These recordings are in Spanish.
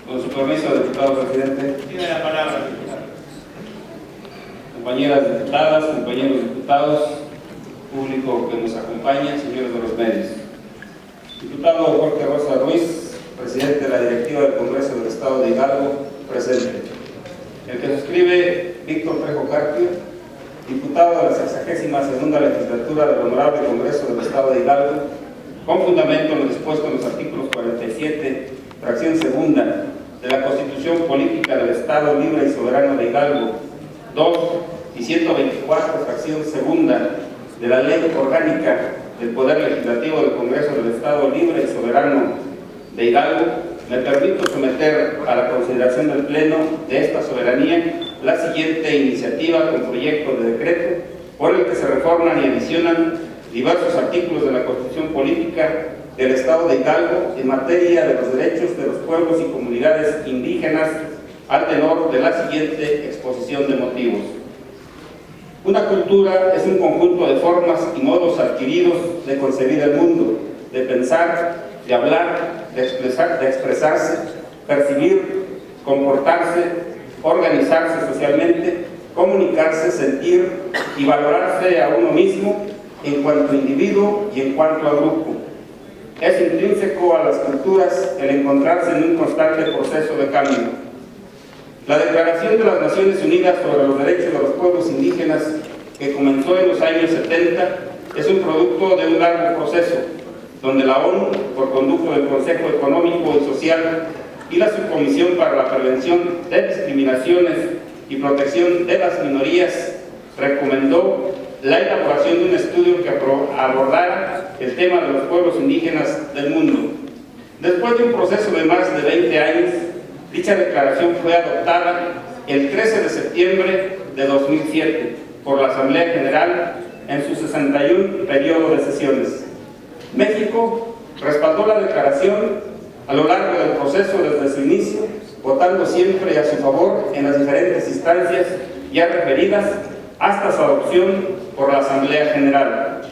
Con su permiso, diputado presidente. Tiene la palabra, diputado. Compañeras diputadas, compañeros diputados, público que nos acompaña, señores de los medios. Diputado Jorge Rosa Ruiz, presidente de la directiva del Congreso del Estado de Hidalgo, presente. El que suscribe, Víctor Trejo Carpio, diputado de la 62ª legislatura del Honorable Congreso del Estado de Hidalgo, con fundamento en lo dispuesto en los artículos 47, fracción segunda, de la Constitución Política del Estado Libre y Soberano de Hidalgo, 2 y 124, fracción segunda, de la Ley Orgánica del Poder Legislativo del Congreso del Estado Libre y Soberano de Hidalgo, me permito someter a la consideración del Pleno de esta soberanía la siguiente iniciativa con proyecto de decreto por el que se reforman y adicionan diversos artículos de la Constitución Política del Estado de Hidalgo en materia de los derechos de los pueblos y comunidades indígenas al tenor de la siguiente exposición de motivos. Una cultura es un conjunto de formas y modos adquiridos de concebir el mundo, de pensar, de hablar, de expresarse, percibir, comportarse, organizarse socialmente, comunicarse, sentir y valorarse a uno mismo en cuanto a individuo y en cuanto a grupo. Es intrínseco a las culturas el encontrarse en un constante proceso de cambio. La Declaración de las Naciones Unidas sobre los Derechos de los Pueblos Indígenas, que comenzó en los años 70, es un producto de un largo proceso, donde la ONU, por conducto del Consejo Económico y Social y la Subcomisión para la Prevención de Discriminaciones y Protección de las Minorías, recomendó la elaboración de un estudio que abordara el tema de los pueblos indígenas del mundo. Después de un proceso de más de 20 años, dicha declaración fue adoptada el 13 de septiembre de 2007 por la Asamblea General en su 61 periodo de sesiones. México respaldó la declaración a lo largo del proceso desde su inicio, votando siempre a su favor en las diferentes instancias ya referidas hasta su adopción por la Asamblea General.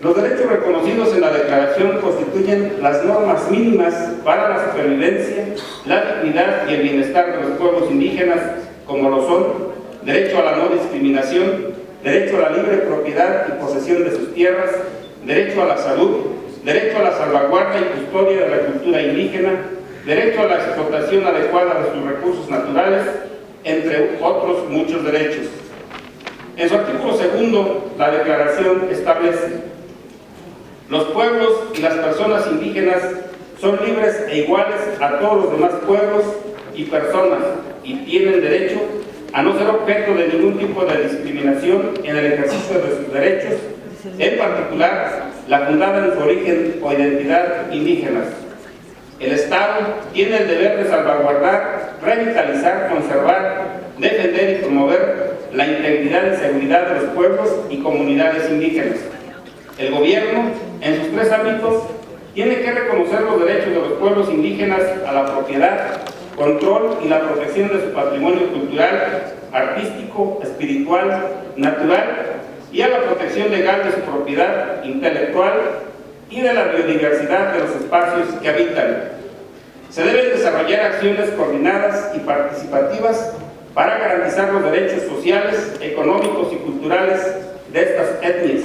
Los derechos reconocidos en la declaración constituyen las normas mínimas para la supervivencia, la dignidad y el bienestar de los pueblos indígenas, como lo son derecho a la no discriminación, derecho a la libre propiedad y posesión de sus tierras, derecho a la salud, derecho a la salvaguarda y custodia de la cultura indígena, derecho a la explotación adecuada de sus recursos naturales, entre otros muchos derechos. En su artículo segundo, la declaración establece: los pueblos y las personas indígenas son libres e iguales a todos los demás pueblos y personas y tienen derecho a no ser objeto de ningún tipo de discriminación en el ejercicio de sus derechos, en particular la fundada en su origen o identidad indígenas. El Estado tiene el deber de salvaguardar, revitalizar, conservar, defender y promover la integridad y seguridad de los pueblos y comunidades indígenas. El gobierno, en sus tres ámbitos, tiene que reconocer los derechos de los pueblos indígenas a la propiedad, control y la protección de su patrimonio cultural, artístico, espiritual, natural y a la protección legal de su propiedad intelectual y de la biodiversidad de los espacios que habitan. Se deben desarrollar acciones coordinadas y participativas para garantizar los derechos sociales, económicos y culturales de estas etnias,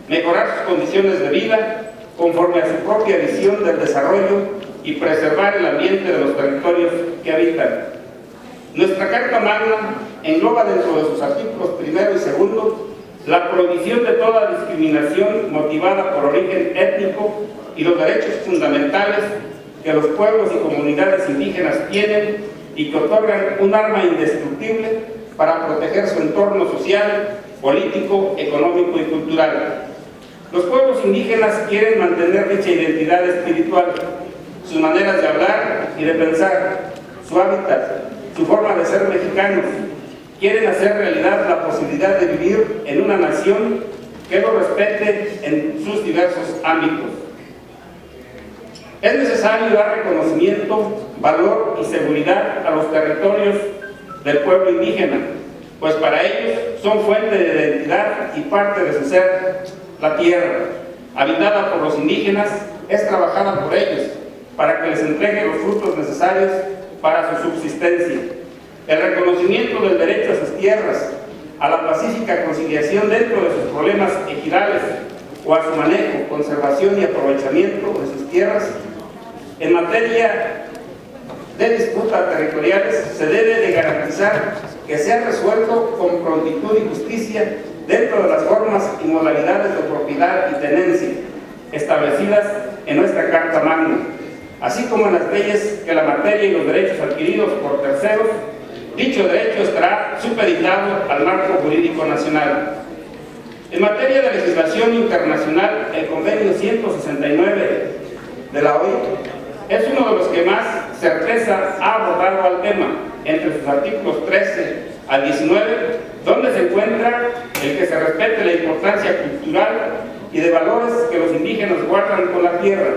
mejorar sus condiciones de vida conforme a su propia visión del desarrollo y preservar el ambiente de los territorios que habitan. Nuestra Carta Magna engloba dentro de sus artículos primero y segundo la prohibición de toda discriminación motivada por origen étnico y los derechos fundamentales que los pueblos y comunidades indígenas tienen y que otorgan un arma indestructible para proteger su entorno social, político, económico y cultural. Los pueblos indígenas quieren mantener dicha identidad espiritual, sus maneras de hablar y de pensar, su hábitat, su forma de ser mexicanos. Quieren hacer realidad la posibilidad de vivir en una nación que los respete en sus diversos ámbitos. Es necesario dar reconocimiento, valor y seguridad a los territorios del pueblo indígena, pues para ellos son fuente de identidad y parte de su ser. La tierra, habitada por los indígenas, es trabajada por ellos para que les entregue los frutos necesarios para su subsistencia, el reconocimiento del derecho a sus tierras, a la pacífica conciliación dentro de sus problemas ejidales o a su manejo, conservación y aprovechamiento de sus tierras. En materia de disputas territoriales se debe de garantizar que sea resuelto con prontitud y justicia dentro de las formas y modalidades de propiedad y tenencia establecidas en nuestra Carta Magna, así como en las leyes que la materia y los derechos adquiridos por terceros. Dicho derecho estará supeditado al marco jurídico nacional. En materia de legislación internacional, el convenio 169 de la OIT es uno de los que más certeza ha abordado al tema, entre sus artículos 13 al 19, donde se encuentra el que se respete la importancia cultural y de valores que los indígenas guardan con la tierra,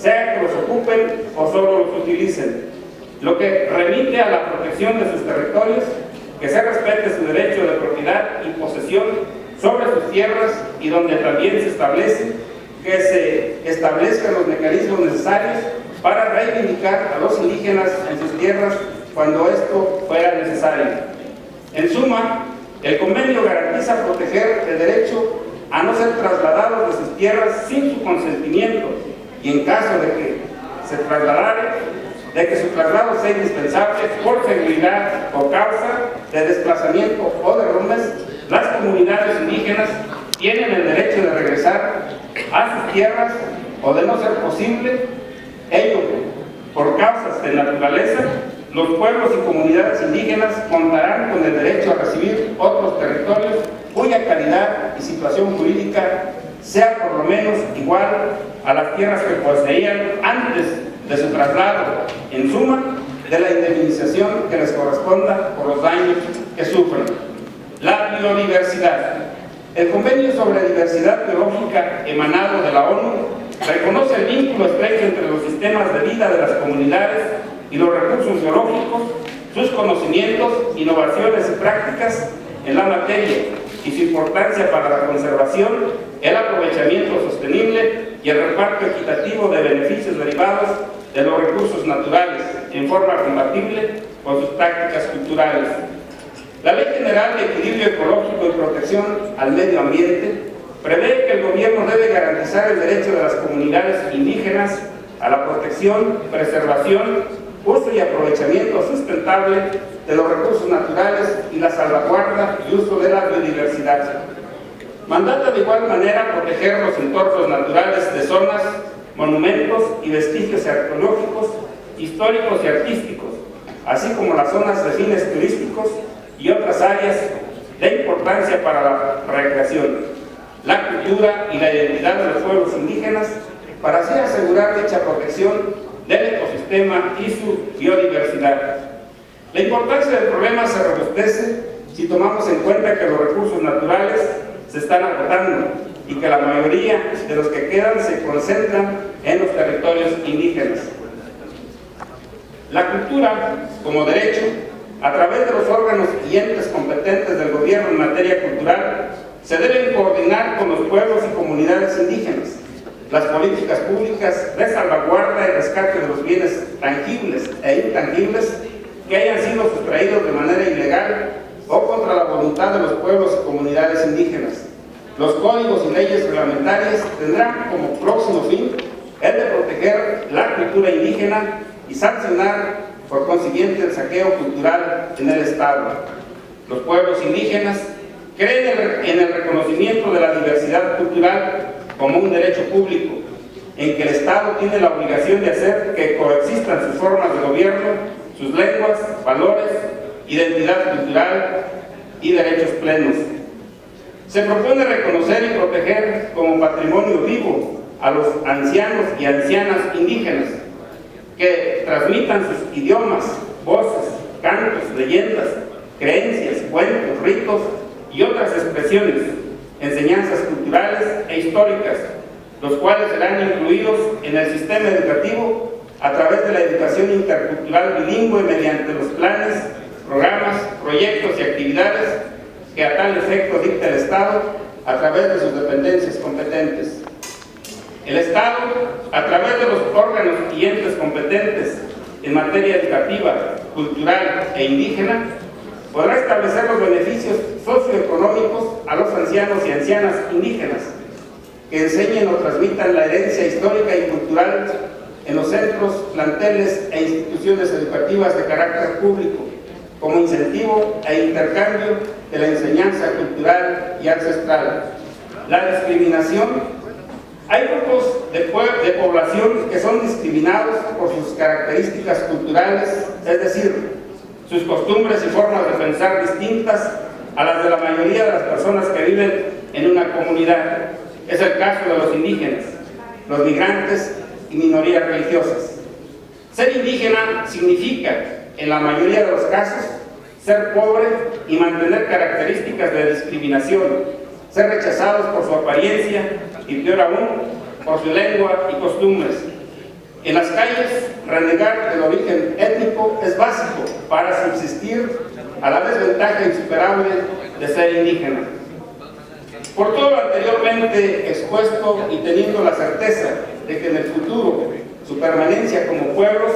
sea que los ocupen o solo los utilicen, lo que remite a la protección de sus territorios, que se respete su derecho de propiedad y posesión sobre sus tierras, y donde también se establece que se establezcan los mecanismos necesarios para reivindicar a los indígenas en sus tierras cuando esto fuera necesario. En suma, el convenio garantiza proteger el derecho a no ser trasladados de sus tierras sin su consentimiento, y en caso de que se trasladare, de que su traslado sea indispensable por seguridad o causa de desplazamiento o derrumbes, las comunidades indígenas tienen el derecho de regresar a sus tierras, o de no ser posible ello por causas de naturaleza, los pueblos y comunidades indígenas contarán con el derecho a recibir otros territorios cuya calidad y situación jurídica sea por lo menos igual a las tierras que poseían antes de su traslado, en suma, de la indemnización que les corresponda por los daños que sufren. La biodiversidad. El convenio sobre diversidad biológica emanado de la ONU reconoce el vínculo estrecho entre los sistemas de vida de las comunidades y los recursos biológicos, sus conocimientos, innovaciones y prácticas en la materia, y su importancia para la conservación, el aprovechamiento sostenible y el reparto equitativo de beneficios derivados de los recursos naturales en forma compatible con sus prácticas culturales. La Ley General de Equilibrio Ecológico y Protección al Medio Ambiente prevé que el gobierno debe garantizar el derecho de las comunidades indígenas a la protección, preservación, uso y aprovechamiento sustentable de los recursos naturales y la salvaguarda y uso de la biodiversidad. Mandata de igual manera proteger los entornos naturales de zonas, monumentos y vestigios arqueológicos, históricos y artísticos, así como las zonas de fines turísticos y otras áreas de importancia para la recreación, la cultura y la identidad de los pueblos indígenas, para así asegurar dicha protección del ecosistema y su biodiversidad. La importancia del problema se robustece si tomamos en cuenta que los recursos naturales se están agotando y que la mayoría de los que quedan se concentran en los territorios indígenas. La cultura, como derecho, a través de los órganos y entes competentes del gobierno en materia cultural, se deben coordinar con los pueblos y comunidades indígenas las políticas públicas de salvaguarda y rescate de los bienes tangibles e intangibles que hayan sido sustraídos de manera ilegal o contra la voluntad de los pueblos y comunidades indígenas. Los códigos y leyes reglamentarias tendrán como próximo fin el de proteger la cultura indígena y sancionar por consiguiente el saqueo cultural en el Estado. Los pueblos indígenas creen en el reconocimiento de la diversidad cultural como un derecho público, en que el Estado tiene la obligación de hacer que coexistan sus formas de gobierno, sus lenguas, valores, identidad cultural y derechos plenos. Se propone reconocer y proteger como patrimonio vivo a los ancianos y ancianas indígenas, que transmitan sus idiomas, voces, cantos, leyendas, creencias, cuentos, ritos y otras expresiones, enseñanzas culturales e históricas, los cuales serán incluidos en el sistema educativo a través de la educación intercultural bilingüe mediante los planes, programas, proyectos y actividades que a tal efecto dicta el Estado a través de sus dependencias competentes. El Estado, a través de los órganos y entes competentes en materia educativa, cultural e indígena, podrá establecer los beneficios socioeconómicos a los ancianos y ancianas indígenas, que enseñen o transmitan la herencia histórica y cultural en los centros, planteles e instituciones educativas de carácter público, como incentivo e intercambio de la enseñanza cultural y ancestral. La discriminación. Hay grupos de población que son discriminados por sus características culturales, es decir, sus costumbres y formas de pensar distintas a las de la mayoría de las personas que viven en una comunidad. Es el caso de los indígenas, los migrantes y minorías religiosas. Ser indígena significa, en la mayoría de los casos, ser pobre y mantener características de discriminación, ser rechazados por su apariencia y, peor aún, por su lengua y costumbres. En las calles, renegar del origen étnico es básico para subsistir a la desventaja insuperable de ser indígena. Por todo lo anteriormente expuesto y teniendo la certeza de que en el futuro su permanencia como pueblos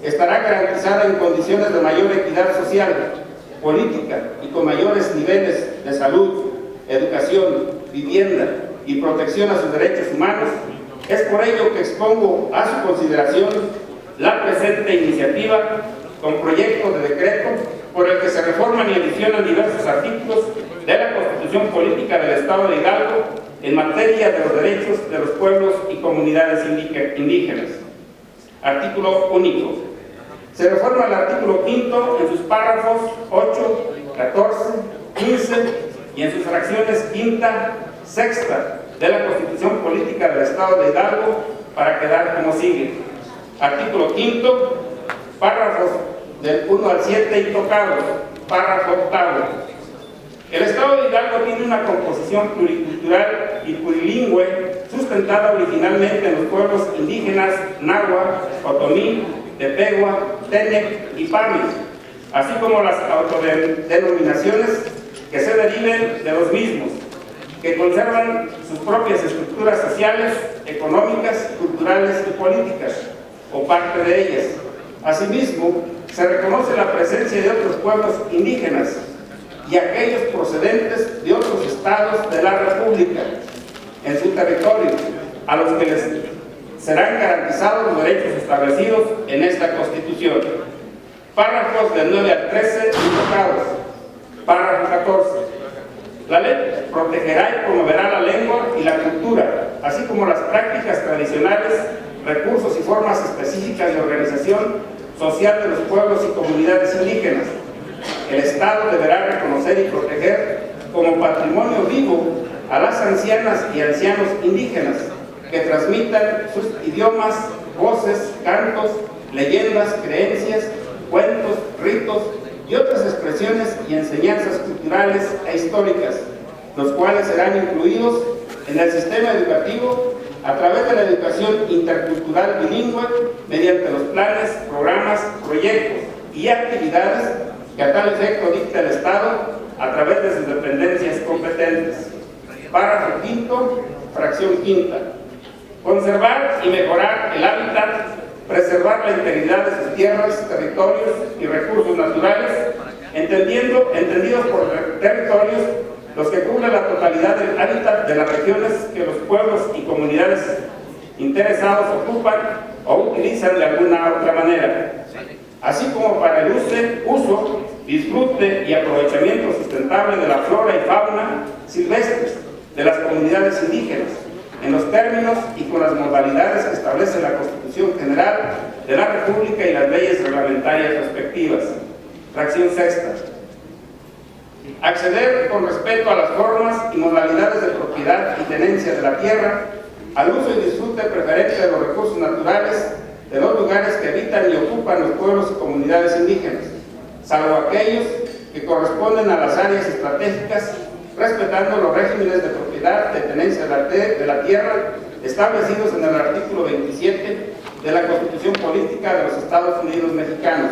estará garantizada en condiciones de mayor equidad social, política y con mayores niveles de salud, educación, vivienda y protección a sus derechos humanos, es por ello que expongo a su consideración la presente iniciativa con proyecto de decreto por el que se reforman y adicionan diversos artículos de la Constitución Política del Estado de Hidalgo en materia de los derechos de los pueblos y comunidades indígenas. Artículo único. Se reforma el artículo 5 en sus párrafos 8, 14, 15 y en sus fracciones quinta, sexta de la Constitución Política del Estado de Hidalgo para quedar como sigue. Artículo 5, párrafos del 1 al 7 intocados. Párrafo 8. El Estado de Hidalgo tiene una composición pluricultural y plurilingüe sustentada originalmente en los pueblos indígenas Náhuatl, Otomí, Tepehua, Tenec y Pami, así como las autodenominaciones que se deriven de los mismos, que conservan sus propias estructuras sociales, económicas, culturales y políticas, o parte de ellas. Asimismo, se reconoce la presencia de otros pueblos indígenas y aquellos procedentes de otros estados de la República en su territorio, a los que les serán garantizados los derechos establecidos en esta Constitución. Párrafos del 9 al 13 invocados. Párrafo 14. La ley protegerá y promoverá la lengua y la cultura, así como las prácticas tradicionales, recursos y formas específicas de organización social de los pueblos y comunidades indígenas. El Estado deberá reconocer y proteger como patrimonio vivo a las ancianas y ancianos indígenas que transmitan sus idiomas, voces, cantos, leyendas, creencias, cuentos, ritos y otras expresiones y enseñanzas culturales e históricas, los cuales serán incluidos en el sistema educativo a través de la educación intercultural bilingüe mediante los planes, programas, proyectos y actividades que a tal efecto dicta el Estado a través de sus dependencias competentes. Párrafo 5, fracción quinta. Conservar y mejorar el hábitat, preservar la integridad de sus tierras, territorios y recursos naturales, entendidos por territorios los que cubren la totalidad del hábitat de las regiones que los pueblos y comunidades interesados ocupan o utilizan de alguna otra manera, así como para el uso, disfrute y aprovechamiento sustentable de la flora y fauna silvestres de las comunidades indígenas, en los términos y con las modalidades que establece la Constitución General de la República y las leyes reglamentarias respectivas. Fracción sexta. Acceder con respeto a las formas y modalidades de propiedad y tenencia de la tierra, al uso y disfrute preferente de los recursos naturales de los lugares que habitan y ocupan los pueblos y comunidades indígenas, salvo aquellos que corresponden a las áreas estratégicas, respetando los regímenes de propiedad, de tenencia de la tierra establecidos en el artículo 27 de la Constitución Política de los Estados Unidos Mexicanos.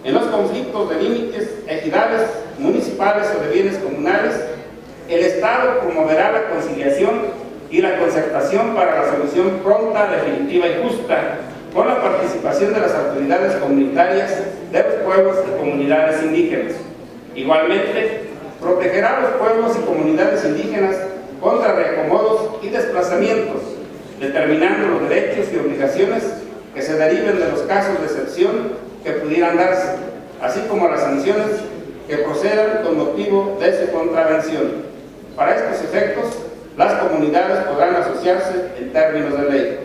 En los conflictos de límites, ejidales, municipales o de bienes comunales, el Estado promoverá la conciliación y la concertación para la solución pronta, definitiva y justa, con la participación de las autoridades comunitarias de los pueblos y comunidades indígenas. Igualmente, protegerá a los pueblos y comunidades indígenas contra reacomodos y desplazamientos, determinando los derechos y obligaciones que se deriven de los casos de excepción que pudieran darse, así como las sanciones que procedan con motivo de su contravención. Para estos efectos, las comunidades podrán asociarse en términos de ley.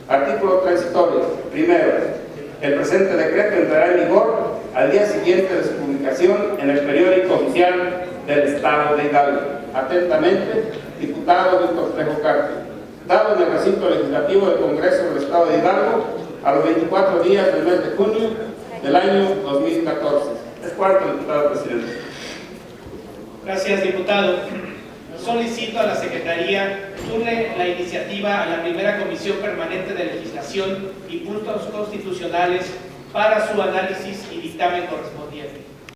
Artículo transitorio. Primero, el presente decreto entrará en vigor al día siguiente de su publicación en el periódico oficial del Estado de Hidalgo. Atentamente, diputado Víctor Trejo Carpio. Dado en el recinto legislativo del Congreso del Estado de Hidalgo a los 24 días del mes de junio del año 2014. Es cuarto, diputado presidente. Gracias, diputado. Solicito a la Secretaría turne la iniciativa a la primera Comisión Permanente de Legislación y Puntos Constitucionales para su análisis y dictamen correspondiente.